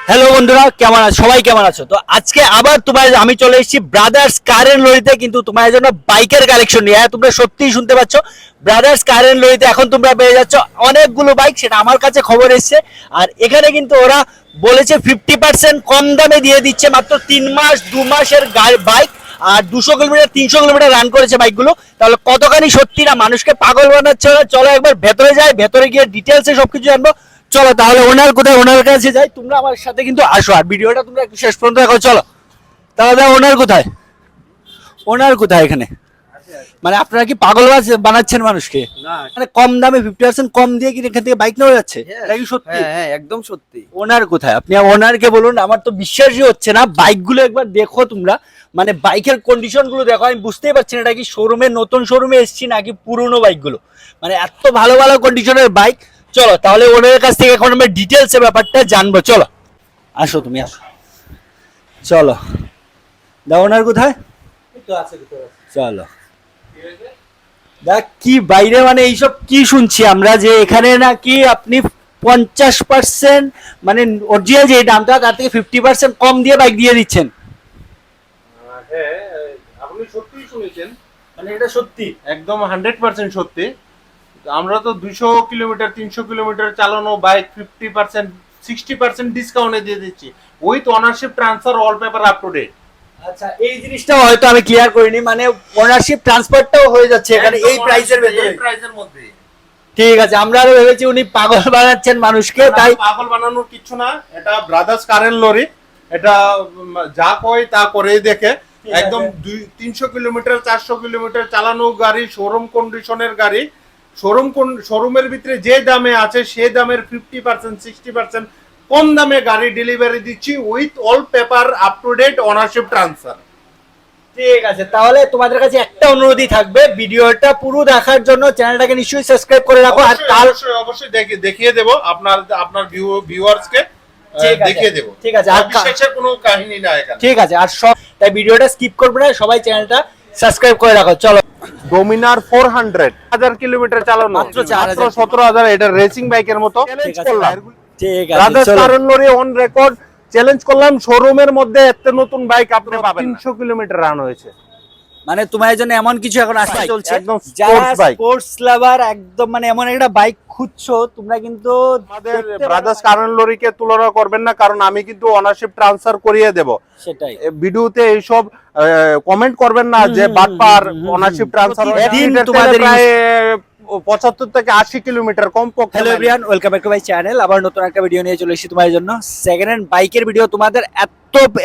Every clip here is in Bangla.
হ্যালো বন্ধুরা, কেমন আছো? সবাই কেমন আছো? তো আজকে আবার তোমার আমি চলে এসেছি ব্রাদার্স কার এন্ড লরিতে, কিন্তু তোমার জন্য বাইকের কালেকশন নিয়ে। হ্যাঁ, তোমরা সত্যিই শুনতে পাচ্ছ, ব্রাদার্স কার এন্ড লরিতে এখন তোমরা পেয়ে যাচ্ছ অনেকগুলো বাইক। সেটা আমার কাছে খবর এসছে, আর এখানে কিন্তু ওরা বলেছে 50% কম দামে দিয়ে দিচ্ছে, মাত্র 3 মাস 2 মাসের বাইক। আর 200 কিলোমিটার 300 কিলোমিটার রান করেছে বাইকগুলো। তাহলে কতখানি সত্যি না মানুষকে পাগল বানাচ্ছে ওরা। চলো একবার ভেতরে যাই, ভেতরে গিয়ে ডিটেলসে সবকিছু জানবো। চলো তাহলে ওনার কোথায়, ওনার কাছে যাই। তোমরা আমার সাথে কিন্তু আসো, আর ভিডিওটা তোমরা একটু শেষ পর্যন্ত দেখো। চলো তাহলে ওনার কোথায়, ওনার কোথায় এখানে? মানে আপনারা কি পাগল বানাচ্ছেন মানুষকে? না, মানে কম দামে 50% কম দিয়ে কি এখান থেকে বাইক নেওয়া যাচ্ছে? হ্যাঁ, এটা কি সত্যি? হ্যাঁ হ্যাঁ একদম সত্যি। ওনার কোথায়? আপনি ওনারকে বলুন। আমার তো বিশ্বাসই হচ্ছে না। বাইকগুলো একবার দেখো তোমরা, মানে বাইকের কন্ডিশন গুলো দেখো। আমি বুঝতেই পারছি না এটা কি শোরুমে, নতুন শোরুমে এসেছি নাকি পুরনো বাইকগুলো। মানে এত ভালো ভালো কন্ডিশনের বাইক। চলো তাহলে ওনার কাছ থেকে এখন আমরা ডিটেলসে ব্যাপারটা জানবো। চলো আসো, তুমি আসো। চলো দাও, ওনার কোথায়? চলো দেখ কি বাইরে, মানে এইসব কি শুনছি আমরা, যে এখানে নাকি আপনি 50% মানে অরিজিনাল যে দামটা তার থেকে 50% কম দিয়ে বাইক দিয়ে দিচ্ছেন। হ্যাঁ, আপনি সত্যিই শুনেছেন, মানে এটা সত্যি? একদম 100% সত্যি। আমরা তো 200 কিলোমিটার 300 কিলোমিটার চালানো বাইক 50% 60% ডিসকাউন্টে দিয়ে দিচ্ছি, with ownership transfer all paper up to date. আচ্ছা, এই জিনিসটা হয়তো আমি ক্লিয়ার করিনি। মানে ওনারশিপ ট্রান্সফারটাও হয়ে যাচ্ছে এখানে এই প্রাইসের ভেতরে? এই প্রাইসের মধ্যে। ঠিক আছে, আমরা আরো ভেবেছি উনি পাগল বানাচ্ছেন মানুষকে, তাই। পাগল বানানোর কিছু না, এটা ব্রাদার্স কারেন্ট লরি। এটা যা কয় তা করেই দেখে। একদম 300 কিলোমিটার 400 কিলোমিটার চালানো গাড়ি, শোরুম কন্ডিশনের গাড়ি। শোরুমের ভিতরে যে দামে আছে সে দামের 50% 60% কম দামে গাড়ি ডেলিভারি দিচ্ছি, with all paper up to date ownership transfer. ঠিক আছে, তাহলে তোমাদের কাছে একটা অনুরোধই থাকবে, ভিডিওটা পুরো দেখার জন্য চ্যানেলটাকে নিশ্চয়ই সাবস্ক্রাইব করে রাখো। আর কাল অবশ্যই দেখিয়ে দেব আপনার ভিউয়ার্সকে দেখিয়ে দেব। ঠিক আছে, আর বিশেষের কোনো কাহিনী না এখানে। ঠিক আছে, আর সব তাই ভিডিওটা স্কিপ করবে না, সবাই চ্যানেলটা সাবস্ক্রাইব করে রাখো। চলো ডোমিনার 400 কিলোমিটার চালানো, মাত্র 4,000 17,000। এটা রেসিং বাইকের মতো। ঠিক আছে, ঠিক আছে, ব্রাদার্স চলো। Current lorry on record challenge করলাম, শোরুমের মধ্যে এত নতুন বাইক আপনি পাবেন 300 কিলোমিটার রান হয়েছে। মানে তোমার জন্য এমন কিছু এখন আসতে চলছে, একদম যারা sports bike। স্পোর্টস লাভার একদম, মানে এমন একটা বাইক খুঁজছো তোমরা, কিন্তু আমাদের দেখতে পারো ব্রাদার্স না। কারেন্ট লরিকে তুলনা করবেন না, কারণ আমি কিন্তু ওনারশিপ ট্রান্সফার করিয়ে দেব। সেটাই ভিডিওতে এইসব কমেন্ট করবেন না যে বাটপার ওনারশিপ ট্রান্সফার। প্রতিদিন তোমাদের 75 থেকে 80 কিলোমিটার কম পক্ষে। Hello everyone, welcome back to my channel. আবার নতুন একটা ভিডিও নিয়ে চলে এসেছি তোমাদের জন্য। সেকেন্ড হ্যান্ড বাইকের ভিডিও। তোমাদের এত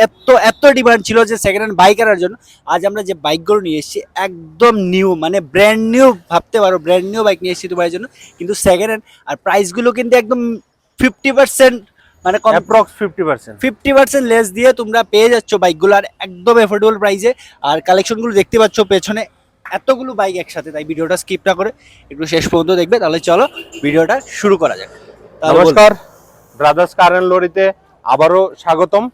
এত এত ডিমান্ড ছিল যে সেকেন্ড হ্যান্ড বাইক কেনার জন্য। আজ আমরা যে বাইকগুলো নিয়ে এসেছি একদম নিউ, মানে ব্র্যান্ড নিউ ভাবতে পারো, ব্র্যান্ড নিউ বাইক নিয়ে এসেছি তোমাদের জন্য, কিন্তু সেকেন্ড হ্যান্ড। আর প্রাইসগুলো কিন্তু একদম 50% মানে কম, অ্যাপ্রক্স 50%। 50% লেস দিয়ে তোমরা পেয়ে যাচ্ছ বাইকগুলো, আর একদম এফোর্ডেবল প্রাইসে। আর কালেকশনগুলো দেখতে পাচ্ছ পেছনে এতগুলো বাইক একসাথে, তাই ভিডিওটা স্কিপ না করে একটু শেষ পর্যন্ত দেখবে। তাহলে চলো ভিডিওটা শুরু করা যাক। নমস্কার, ব্রাদার্স কারেন্ট লরিতে আবারও স্বাগতম।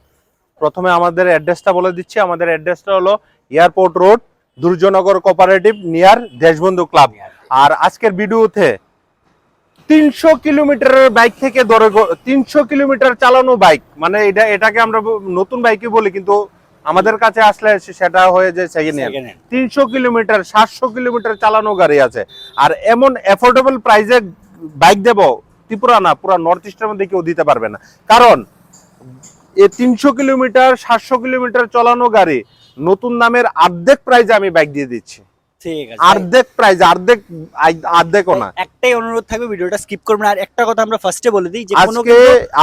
প্রথমে আমাদের অ্যাড্রেসটা বলে দিচ্ছি। আমাদের অ্যাড্রেসটা হলো airport road, Durjannagar cooperative, near Deshbandhu club. আর আজকের ভিডিওতে 300 কিলোমিটারের বাইক থেকে ধরে 300 কিলোমিটার চালানো বাইক, মানে এটাকে আমরা নতুন বাইকই বলি, কিন্তু আমাদের কাছে আসলে সেটা হয়ে যায় সেকেন্ড হ্যান্ড। 300 কিলোমিটার 700 কিলোমিটার চালানো গাড়ি আছে, আর এমন অ্যাফোর্ডেবল প্রাইসে বাইক দেব ত্রিপুরা না, পুরো নর্থ ইস্টের মধ্যে কেউ দিতে পারবে না। কারণ এই 300 কিলোমিটার 700 কিলোমিটার চালানো গাড়ি নতুন দামের অর্ধেক প্রাইসে আমি বাইক দিয়ে দিচ্ছি। ঠিক আছে, অর্ধেক প্রাইস, অর্ধেকও না। একটাই অনুরোধ থাকবে, ভিডিওটা স্কিপ করবে না। আর একটা কথা আমরা ফার্স্টে বলে দিই, যে কোনো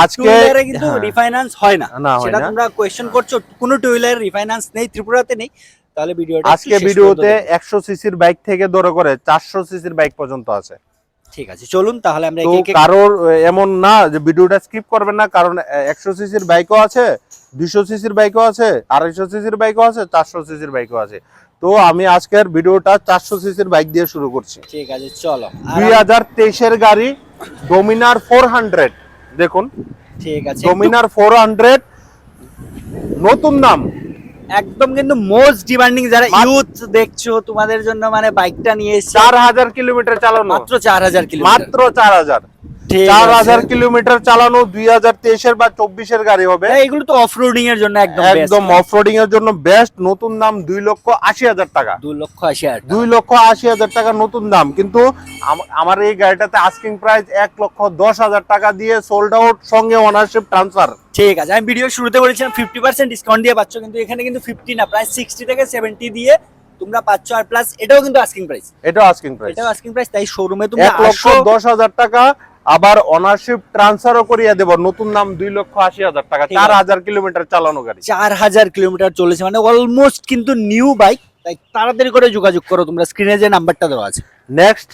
আজকে কিন্তু রিফাইন্যান্স হয় না, সেটা তোমরা কোয়েশ্চেন করছো। কোনো টু হুইলার রিফাইন্যান্স নেই, ত্রিপুরাতে নেই। তাহলে ভিডিওটা আজকে ভিডিওতে 100 সিসির বাইক থেকে ধরে করে 400 সিসির বাইক পর্যন্ত আছে। ঠিক আছে, চলুন তাহলে আমরা কারোর এমন না যে ভিডিওটা স্কিপ করবেন না, কারণ 100 সিসির বাইকও আছে, 200 সিসির বাইকও আছে, 250 সিসির বাইকও আছে, 400 সিসির বাইকও আছে। তো আমি আজকের ভিডিওটা 400 সিসির বাইক দিয়ে শুরু করছি। ঠিক আছে, চলো। 2023 এর গাড়ি ডোমিনার 400, দেখুন। ঠিক আছে, ডোমিনার 400 নতুন নাম, একদম কিন্তু মোস্ট ডিমান্ডিং যারা ইউথ দেখছো তোমাদের জন্য, মানে বাইকটা নিয়ে এসেছি। 4000 কিলোমিটার চালানো, মাত্র 4000 কিলোমিটার, মাত্র 4000। ঠিক 4000 আছে। কিলোমিটার চালানো, 2023 এর বা 24 এর গাড়ি হবে। এগুলো তো অফরোডিং এর জন্য একদম একদম অফরোডিং এর জন্য বেস্ট। নতুন দাম 2,80,000 টাকা, 2,80,000 টাকা। 2,80,000 টাকা নতুন দাম। কিন্তু আমার এই গাড়িটাতে আস্কিং প্রাইস 1,10,000 টাকা দিয়ে সোল্ড আউট, সঙ্গে ওনারশিপ ট্রান্সফার। ঠিক আছে, আমি ভিডিও শুরুতে বলেছিলাম 50% ডিসকাউন্ট দিয়ে পাচ্ছ, কিন্তু এখানে কিন্তু 50 না, প্রায় 60 থেকে 70 দিয়ে তোমরা পাচ্ছ। আর প্লাস এটাও কিন্তু আস্কিং প্রাইস, এটাও আস্কিং প্রাইস, এটাও আস্কিং প্রাইস। তাই শোরুমে তোমরা আসো। 1,10,000 টাকা, আবার ওনারশিপ ট্রান্সফারও করিয়ে দেব। নতুন দাম 2,80,000 টাকা, ঠিক আছে। 4,000 কিলোমিটার চালানো গাড়ি। 4000 কিলোমিটার চলেছে, মানে অলমোস্ট কিন্তু নিউ বাইক। তাই তাড়াতাড়ি করে যোগাযোগ করো, তোমরা স্ক্রিনে যে নাম্বারটা দেওয়া আছে। Next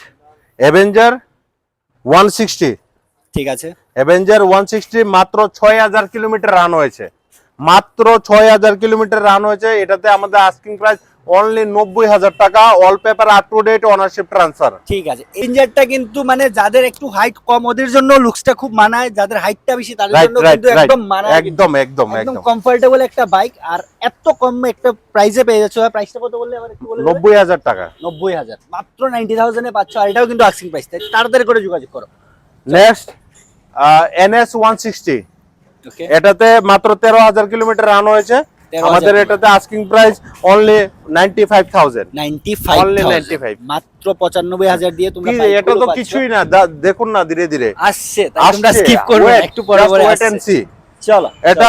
Avenger 160। ঠিক আছে, অ্যাভেঞ্জার 160 মাত্র 6,000 কিলোমিটার রান হয়েছে, মাত্র 6,000 কিলোমিটার রান হয়েছে। এটাতে আমাদের আস্কিং প্রাইস অনলি 90,000 টাকা, all paper up to date, ownership transfer. ঠিক আছে। ইঞ্জিনটা কিন্তু মানে যাদের একটু হাইট কম ওদের জন্য লুকসটা খুব মানায়, যাদের হাইটটা বেশি তাদের রাইট জন্য রাইট কিন্তু রাইট, একদম মানায়, একদম একদম একদম একদম। কমফোর্টেবল একটা বাইক। আর এত কম একটা প্রাইসে পেয়ে যাচ্ছ। প্রাইসটা কত বললে আবার একটু বলে দেবে? 90,000 টাকা। 90,000, মাত্র 90,000 এ পাচ্ছ। আর এটাও কিন্তু আস্কিং প্রাইস, তাই তাড়াতাড়ি করে যোগাযোগ করো। Next NS 160। ওকে, এটাতে মাত্র 13,000 কিলোমিটার রান হয়েছে। 13,000 আমাদের এটাতে আস্কিং প্রাইস অনলি 95,000। 95,000, মাত্র 95,000 দিয়ে তোমরা কি বাইকগুলো এটা তো পাচ্ছ। কিছুই না, দেখুন না ধীরে ধীরে আসছে, তাই তোমরা স্কিপ করবে না, একটু পরে পরে আসছে। চলো, এটা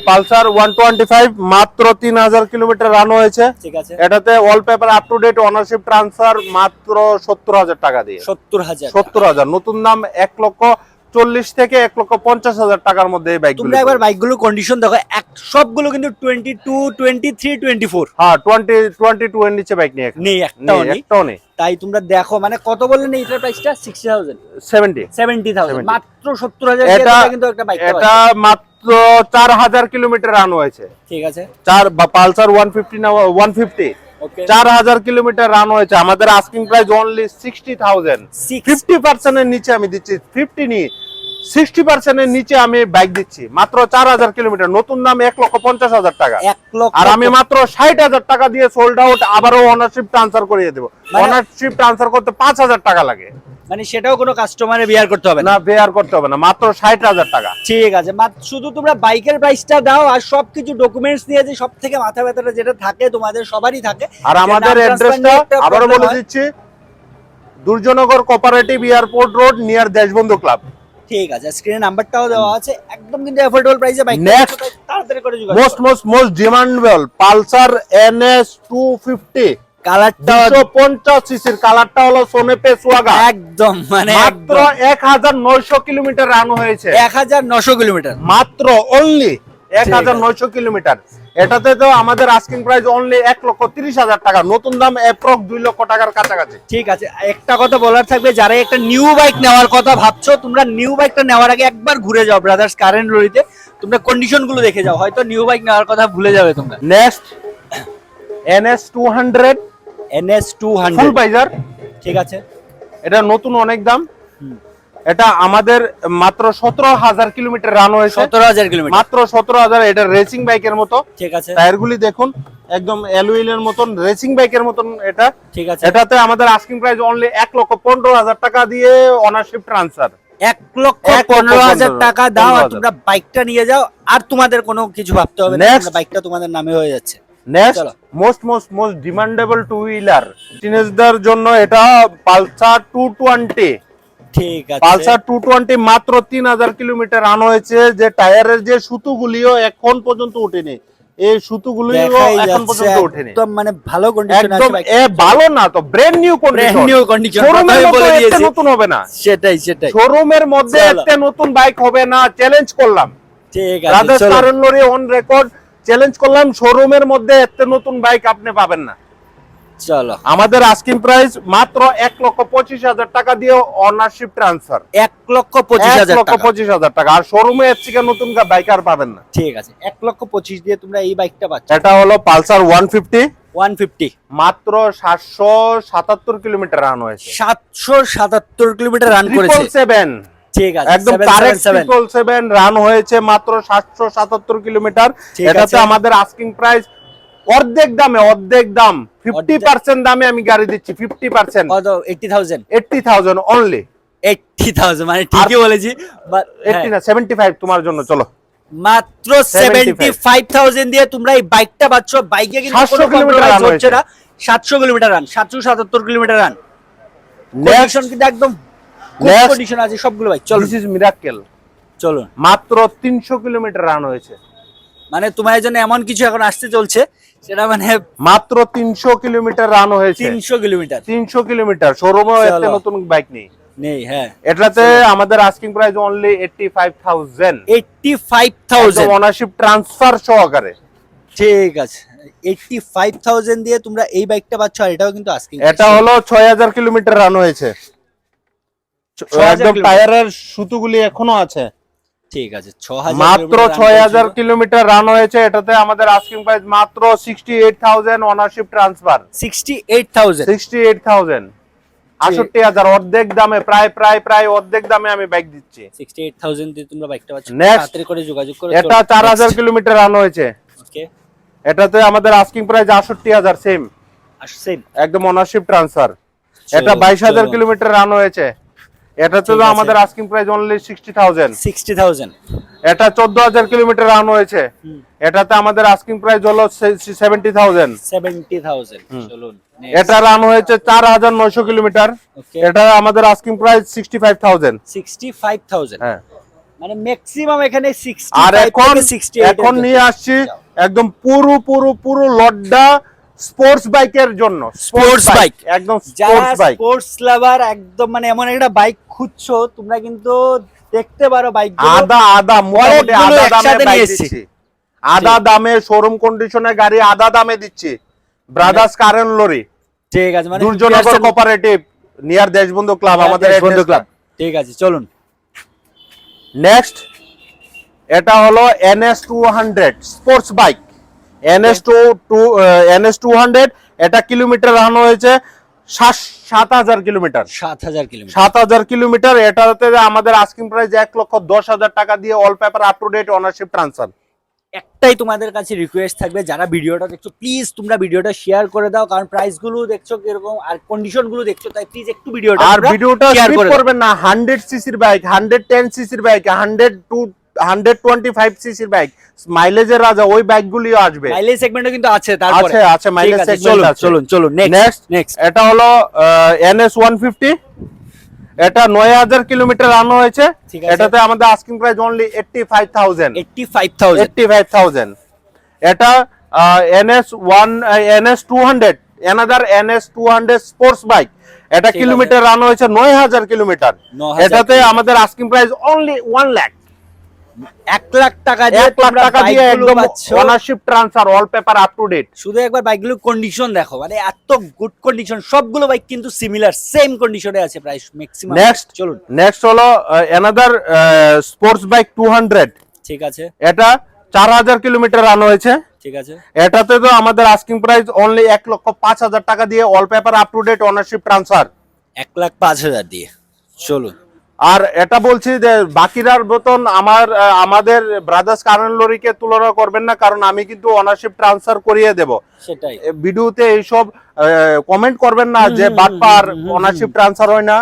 পালসার 125 মাত্র 3,000 কিলোমিটার রান হয়েছে। ঠিক আছে, এটাতে all paper up to date, ownership transfer মাত্র 70,000 টাকা দিয়ে। 70,000। 70,000, নতুন দাম 1,40,000 থেকে 1,50,000 টাকার মধ্যে এই বাইকগুলো। তোমরা একবার বাইকগুলো কন্ডিশন দেখো, সবগুলো কিন্তু 22, 23, 24 হ্যাঁ 22 এর নিচে বাইক নিয়ে নেই, একটাও নেই। একটাও নেই। তাই তোমরা দেখো, মানে কত বললেন এটার প্রাইসটা? 60,000, 70। 70,000, 70,000 মাত্র 70,000 এটা দিয়ে কিন্তু একটা বাইক। এটা মাত্র 4,000 কিলোমিটার রান হয়েছে। ঠিক আছে, পালসার 150 না 150, ওকে, 4,000 কিলোমিটার রান হয়েছে। আমাদের আস্কিং প্রাইস অনলি 60,000। 50% এর নিচে আমি দিচ্ছি, 50 নি 60% এর নিচে আমি বাইক দিচ্ছি, মাত্র 4,000 কিলোমিটার, নতুন দাম 1,50,000 টাকা। 1 লক্ষ। আর আমি মাত্র 60,000 টাকা দিয়ে সোল্ড আউট, আবারও ওনারশিপ ট্রান্সফার করিয়ে দেবো। ওনারশিপ ট্রান্সফার করতে 5,000 টাকা লাগে, মানে সেটাও কোনো কাস্টমারে বিয়ার করতে হবে না। না বেয়ার করতে হবে না, মাত্র 60,000 টাকা। ঠিক আছে, শুধু তোমরা বাইকের প্রাইসটা দাও, আর সবকিছু ডকুমেন্টস নিয়ে যে সব থেকে মাথা ব্যথাটা যেটা থাকে তোমাদের সবারই থাকে। আর আমাদের অ্যাড্রেসটা আবারও বলে দিচ্ছি, Durjannagar cooperative airport road, near Deshbandhu club. ঠিক আছে, স্ক্রিনে নাম্বারটাও দেওয়া আছে, একদম কিন্তু অ্যাফোর্ডেবল প্রাইসে বাইক। Next, তাড়াতাড়ি করে যোগাযোগ মোস্ট ডিমান্ডেবল পালসার NS 250, কালারটা 250 সিসির, কালারটা হলো সোনেপে সোয়াগা। একদম মানে মাত্র 1,900 কিলোমিটার রান হয়েছে, 1,900 কিলোমিটার, মাত্র অনলি 1,900 কিলোমিটার। এটাতে তো আমাদের আস্কিং প্রাইস অনলি 1,30,000 টাকা, নতুন দাম অ্যাপ্রক্স 2 লক্ষ টাকার কাছাকাছি। ঠিক আছে। একটা কথা বলার থাকবে, যারা একটা নিউ বাইক নেওয়ার কথা ভাবছো, তোমরা নিউ বাইকটা নেওয়ার আগে একবার ঘুরে যাও ব্রাদার্স কার এন্ড লরিতে, তোমরা কন্ডিশন গুলো দেখে যাও, হয়তো নিউ বাইক নেওয়ার কথা ভুলে যাবে তোমরা। নেক্সট NS 200 NS ফুল 200, বাইজার। ঠিক আছে, এটা নতুন অনেক দাম। এটা আমাদের মাত্র 17,000 কিলোমিটার রান হয়েছে, 17,000 কিলোমিটার, মাত্র 17,000। এটা রেসিং বাইকের মতো, ঠিক আছে, টায়ারগুলি দেখুন একদম অ্যালুইলের মতন, রেসিং বাইকের মতন এটা। ঠিক আছে। এটাতে আমাদের আস্কিং প্রাইস অনলি 1,15,000 টাকা দিয়ে ওনারশিপ ট্রান্সফার। 1,15,000 টাকা দাও, আর 15,000 তোমরা বাইকটা নিয়ে যাও, আর তোমাদের কোনো কিছু ভাবতে হবে না, Next. বাইকটা তোমাদের নামে হয়ে যাচ্ছে। নেক্সট চলো। মোস্ট ডিমান্ডেবল টু হুইলার টিনেজদের জন্য, এটা পালসার 220। ঠিক আছে, পালসার 220 মাত্র 3,000 কিলোমিটার রান হয়েছে। যে টায়ারের যে সুতোগুলিও এখন পর্যন্ত ওঠেনি, এই সুতোগুলিও দেখাই এখন যাচ্ছে পর্যন্ত ওঠেনি। একদম মানে ভালো কন্ডিশন আছে একদম বাইক, ভালো না তো, brand new brand condition. New condition, শোরুমের কথাই বলে মধ্যে দিয়েছি। একটা নতুন হবে না, সেটাই সেটাই, শোরুমের মধ্যে চলো। একটা নতুন বাইক হবে না, চ্যালেঞ্জ করলাম। ঠিক আছে, রাজেশ চলো। কারণ লরি অন রেকর্ড চ্যালেঞ্জ করলাম, শোরুমের মধ্যে একটা নতুন বাইক আপনি পাবেন না। চলো, আমাদের আস্কিং প্রাইস মাত্র 1,25,000 টাকা দিয়ে ওনারশিপ ট্রান্সফার, 1,25,000 টাকা। 1,25,000 টাকা। আর শোরুমে এর থেকে নতুন বাইক আর পাবেন না। ঠিক আছে, 1,25,000 দিয়ে তোমরা এই বাইকটা পাচ্ছ। এটা হলো পালসার 150, 150, মাত্র 777 কিলোমিটার রান হয়েছে, 777 কিলোমিটার রান করেছে। 777, ঠিক আছে, একদম কারেক্ট 777 রান হয়েছে, মাত্র 777 কিলোমিটার। ঠিক এটাতে আছে। আমাদের আস্কিং প্রাইস অর্ধেক দাম 50% দামে আমি গাড়ি দিচ্ছি, 50%, কত? 80,000, 80,000 অনলি। 80,000 মানে ঠিকই বলেছি, but 80 না 75 তোমার জন্য, চলো। মাত্র 75,000 দিয়ে তোমরা এই বাইকটা পাচ্ছ। বাইকে কিন্তু 700 কোনো কিলোমিটার compromise রান হচ্ছে হয়েছে। না। 700 kilometre run, 777 kilometre run. Next condition কিন্তু একদম Next. কন্ডিশন আছে সবগুলো বাইক। চলো দিস ইজ মিরাকেল, চলো, মাত্র 300 কিলোমিটার রান হয়েছে। মানে তোমার জন্য এমন কিছু এখন আসতে চলছে সেটা মানে মাত্র 300 কিলোমিটার রান হয়েছে। 300 কিলোমিটার 300 কিলোমিটার, শোরুমেও চলো। একটা নতুন বাইক নেই নেই। হ্যাঁ, এটাতে। আমাদের asking price only 85,000, 85,000 ownership transfer সহকারে। ঠিক আছে। 85,000 দিয়ে তোমরা এই বাইকটা পাচ্ছ, আর এটাও কিন্তু আজকে এটা হলো 6000 কিলোমিটার রান হয়েছে। 6000 একদম কিলোমিটার। টায়ারের সুতোগুলি এখনো আছে। ঠিক আছে, 6000 মাত্র 6000 কিলোমিটার রান হয়েছে। এটাতে আমাদের আস্কিং প্রাইস মাত্র 68,000, ওনারশিপ ট্রান্সফার 68,000 68,000, 68,000, অর্ধেক দামে, প্রায় অর্ধেক দামে আমি বাইক দিচ্ছি। 68,000 দিয়ে তোমরা বাইকটা পাচ্ছ। Next. তাড়াতাড়ি করে যোগাযোগ করো। এটা 4000 কিলোমিটার রান হয়েছে। ওকে, এটাতে আমাদের আস্কিং প্রাইস 68,000, সেম আসছেন। একদম ওনারশিপ ট্রান্সফার। চলো, এটা 22,000 চলো। কিলোমিটার রান হয়েছে। এটাতে ঠিক তো আছে। আমাদের আস্কিং প্রাইস অনলি 60,000। 60,000 এটা 14,000 কিলোমিটার রান হয়েছে। এটাতে আমাদের আস্কিং প্রাইস হলো 70,000। 70,000 চলুন। এটা রান হয়েছে 4,900 কিলোমিটার। ওকে, এটা আমাদের আস্কিং প্রাইস 65,000। 65,000 হ্যাঁ, মানে ম্যাক্সিমাম এখানে 65 আর এখন থেকে 68 এখন নিয়ে আসছি একদম পুরো লড্ডা স্পোর্টস বাইকের জন্য। স্পোর্টস বাইক, একদম যারা স্পোর্টস বাইক। স্পোর্টস লাভার একদম মানে এমন একটা বাইক খুঁজছো তোমরা কিন্তু দেখতে পারো বাইকগুলো। আদা মোটামুটি অনেকগুলো আদা দামে একসাথে বাইক নিয়ে এসেছি। দিচ্ছি। আদা দামে শোরুম কন্ডিশনের গাড়ি আদা দামে দিচ্ছি। ব্রাদার্স কারেন লরি, ঠিক আছে, মানে Durjoynagar cooperative, near Deshbandhu club, আমাদের বন্ধু address ক্লাব। টা। ঠিক আছে, চলুন। নেক্সট এটা হলো NS200 স্পোর্টস বাইক। NS200 এটা কিলোমিটার রান হয়েছে 7,000 কিলোমিটার। 7,000 kilometre 7,000 kilometre. এটাতে আমাদের আস্কিং প্রাইস 1,10,000 টাকা দিয়ে all paper up to date ownership transfer. একটাই তোমাদের কাছে রিকোয়েস্ট থাকবে, যারা ভিডিওটা দেখছো প্লিজ তোমরা ভিডিওটা শেয়ার করে দাও, কারণ প্রাইস গুলো দেখছো কিরকম আর কন্ডিশন গুলো দেখছো, তাই প্লিজ একটু ভিডিওটা আর তোমরা ভিডিওটা share স্কিপ করে দাও। করবেন না। 100 সিসির বাইক, 110 সিসির বাইক, 125 সিসির বাইক, মাইলেজের রাজা, ওই বাইকগুলিও আসবে। মাইলেজ সেগমেন্টও কিন্তু আছে তারপরে। আছে মাইলেজ ঠিক আছে, সেগমেন্ট আছে। চলুন চলুন নেক্সট নেক্সট এটা হলো NS150। এটা 9,000 কিলোমিটার রান হয়েছে। ঠিক আছে। এটাতে আমাদের আস্কিং প্রাইস অনলি 85,000। 85,000 এটা NS200, another NS200 sports bike. এটা ঠিক কিলোমিটার রান হয়েছে 9,000 কিলোমিটার। 9,000 এটাতে কিলোমিটার। আমাদের asking price only 1 lakh. 1 lakh টাকা দিয়ে 1 লাখ তোমরা টাকা দিয়ে বাইকগুলো একদম পাচ্ছ। Ownership transfer, all paper up to date. শুধু একবার বাইকগুলোর কন্ডিশন দেখো, মানে এত গুড কন্ডিশন, সবগুলো বাইক কিন্তু সিমিলার সেম কন্ডিশনে আছে প্রায় ম্যাক্সিমাম। নেক্সট চলুন। নেক্সট হলো another স্পোর্টস বাইক 200। ঠিক আছে, এটা 4,000 কিলোমিটার রান হয়েছে। ঠিক আছে, এটাতে তো আমাদের আস্কিং প্রাইস অনলি 1,05,000 টাকা দিয়ে all paper up to date ownership transfer. 1,05,000 দিয়ে। চলুন। আর এটা বলছি যে বাকিরার মতন আমাদের ব্রাদার্স কারেন লরিকে তুলনা করবেন না, কারণ আমি কিন্তু ওনারশিপ ট্রান্সফার করিয়ে দেব। সেটাই। ভিডিওতে এইসব কমেন্ট করবেন না যে বাটপার ওনারশিপ ট্রান্সফার হয় না।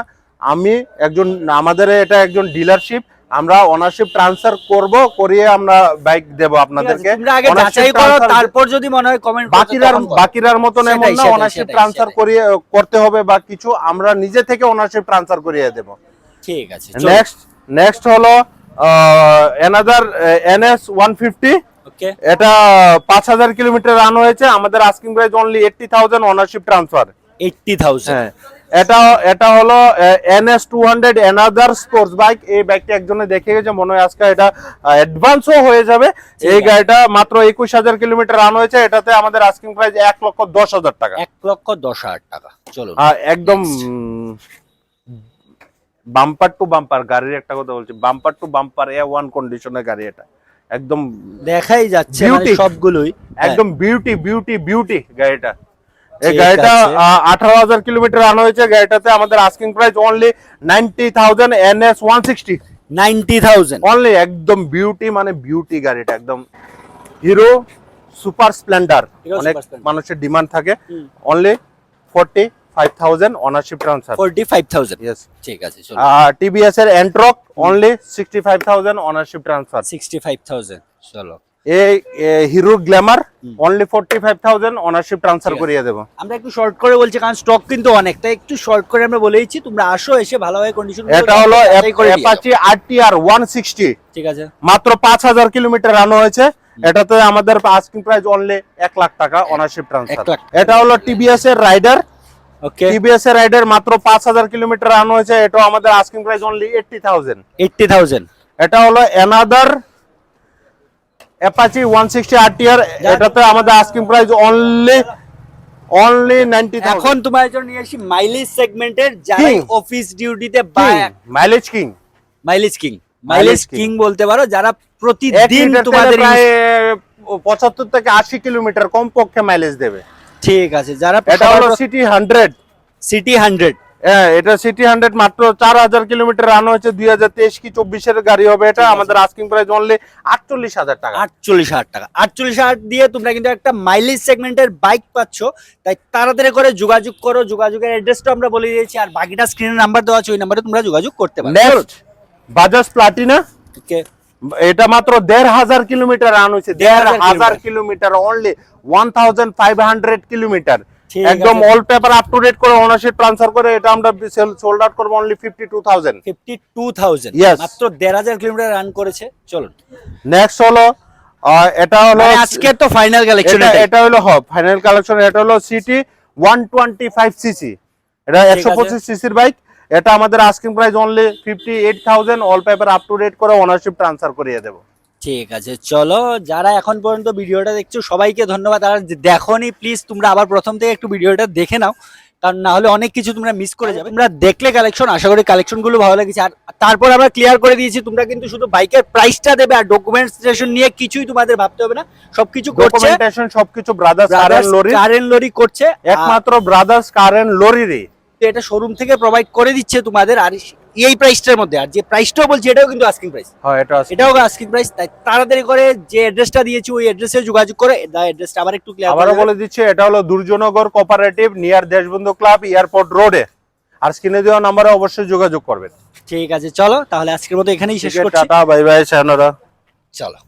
আমাদের এটা একজন ডিলারশিপ, আমরা ওনারশিপ ট্রান্সফার করিয়ে আমরা বাইক দেব আপনাদেরকে। তোমরা আগে যাচাই করো, তারপর যদি মনে হয় কমেন্ট বাকিরার মতন এমন না সেটাই, ওনারশিপ সেটাই, ট্রান্সফার সেটাই। করিয়ে করতে হবে বা কিছু, আমরা নিজে থেকে ওনারশিপ ট্রান্সফার করিয়ে দেব। ঠিক আছে, নেক্সট হলো another NS150। ওকে, এটা 5,000 কিলোমিটার রান হয়েছে। আমাদের asking price only 80,000 ownership transfer. 80,000 হ্যাঁ, এটা হলো NS200 another স্পোর্টস বাইক। এই বাইকটা একজনে দেখে গেছে, মনে হয় আজকে এটা অ্যাডভান্সও হয়ে যাবে। এই গাড়িটা মাত্র 21,000 কিলোমিটার রান হয়েছে। এটাতে আমাদের আস্কিং প্রাইস 1,10,000 টাকা। 1,10,000 টাকা। চলুন। একদম বাম্পার টু বাম্পার গাড়ির একটা কথা বলছি, বাম্পার টু বাম্পার A1 কন্ডিশনের গাড়ি। এটা একদম দেখাই যাচ্ছে মানে Beauty। সবগুলোই একদম বিউটি গাড়িটা। এই ঠিক গাড়িটা আছে। 18,000 কিলোমিটার রান হয়েছে। গাড়িটাতে আমাদের asking price only 90,000। NS160 90,000 only. একদম বিউটি, মানে বিউটি গাড়িটা একদম হিরো সুপার স্প্লেন্ডার। Hero অনেক Super Splendor। মানুষের ডিমান্ড থাকে। Only 40 45,000 ownership transfer. 45,000 ইয়েস। ঠিক আছে চলো। টিভিএস এর এন্ট্রক অনলি 65,000 ওনারশিপ ট্রান্সফার। 65,000 চলো। এই hero Glamour only 45,000 ownership transfer করিয়ে দেব। আমরা একটু শর্ট করে বলছি কারণ স্টক কিন্তু অনেক, তাই একটু শর্ট করে আমরা বলে দিচ্ছি, তোমরা আসো, এসে ভালোভাবে কন্ডিশন। এটা হলো অ্যাপাচি আরটিআর 160, ঠিক আছে, মাত্র 5,000 কিলোমিটার রান হয়েছে। এটাতে আমাদের আস্কিং প্রাইস অনলি 1 লাখ টাকা ওনারশিপ ট্রান্সফার। 1 লাখ। এটা হলো টিভিএস এর রাইডার, ওকে, টিভিএস এর রাইডার মাত্র 5,000 কিলোমিটার রান হয়েছে। এটাও আমাদের আস্কিং প্রাইস অনলি 80,000। 80,000। এটা হলো অ্যানাদার অ্যাপাচি 160 আরটিআর, এটাতে আমাদের আস্কিং প্রাইস অনলি 90,000। এখন তোমার জন্য নিয়ে আসি মাইলেজ সেগমেন্টের, যারা King. অফিস ডিউটিতে mileage king, mileage king, Mileage mileage king king বলতে পারো, যারা 1 প্রতিদিন লিটার তোমাদের প্রায় 75 থেকে 80 কিলোমিটার কমপক্ষে মাইলেজ দেবে। ঠিক আছে, যারা এটা হলো সিটি 100। সিটি 100, হ্যাঁ, এটা সিটি 100 মাত্র 4,000 কিলোমিটার রান হয়েছে। 2023 কি 24 এর গাড়ি হবে এটা। আমাদের আস্কিং প্রাইস অনলি 48,000 টাকা। 48,000 টাকা। 48,000 দিয়ে তোমরা কিন্তু একটা মাইলেজ সেগমেন্টের বাইক পাচ্ছ, তাই তাড়াতাড়ি করে যোগাযোগ করো। যোগাযোগের অ্যাড্রেসটা আমরা বলে দিয়েছি, আর বাকিটা স্ক্রিনে নাম্বার দেওয়া আছে, ওই নাম্বারে তোমরা যোগাযোগ করতে পারো। নেক্সট বাজাজ প্লাটিনা, ওকে, এটা মাত্র 1,500 কিলোমিটার রান হয়েছে। 1,500 কিলোমিটার অনলি 1,500 কিলোমিটার, ঠিক একদম আছে। All paper up to date করে ওনারশিপ ট্রান্সফার করে এটা আমরা সোল্ড আউট করব অনলি 52,000। 52,000, Yes. মাত্র 1,500 কিলোমিটার রান করেছে। চলুন, নেক্সট হলো এটা হলো মানে আজকে তো ফাইনাল কালেকশন। এটা হলো ফাইনাল কালেকশন। এটা হলো সিটি 125 সিসি, এটা 125 সিসির বাইক। এটা আমাদের asking price only 58,000, all paper up to date করে ওনারশিপ ট্রান্সফার করিয়ে দেব। ঠিক আছে চলো, যারা এখন পর্যন্ত ভিডিওটা দেখছো সবাইকে ধন্যবাদ। আর দেখোনি প্লিজ তোমরা আবার প্রথম থেকে একটু ভিডিওটা দেখে নাও, কারণ না হলে অনেক কিছু তোমরা মিস করে যাবে। তোমরা দেখলে কালেকশন, আশা করি কালেকশন গুলো ভালো লেগেছে। আর তারপর আমরা ক্লিয়ার করে দিয়েছি, তোমরা কিন্তু শুধু বাইকের প্রাইসটা দেবে, আর ডকুমেন্টেশন নিয়ে কিছুই তোমাদের ভাবতে হবে না, সবকিছু করছে ডকুমেন্টেশন সবকিছু brothers car and lorry, car and lorry করছে, একমাত্র ব্রাদার্স কার এন্ড লরিরই এটা শোরুম থেকে প্রোভাইড করে দিচ্ছে তোমাদের। আর এই প্রাইসটার মধ্যে, আর যে প্রাইসটাও বলছি এটাও কিন্তু আস্কিং প্রাইস। হ্যাঁ, এটাও আস্কিং প্রাইস। তাই তাড়াতাড়ি করে যে অ্যাড্রেসটা দিয়েছি ওই অ্যাড্রেসে যোগাযোগ করে। অ্যাড্রেসটা আবার একটু ক্লিয়ার আবারও বলে দিচ্ছি, এটা হলো Durjannagar cooperative near Deshbandhu club, airport রোডে। আর স্ক্রিনে দেওয়া নম্বরে অবশ্যই যোগাযোগ করবেন। ঠিক আছে চলো, তাহলে আজকের মতো এখানেই শেষ করছি। Tata, bye bye, sayonara. চলো।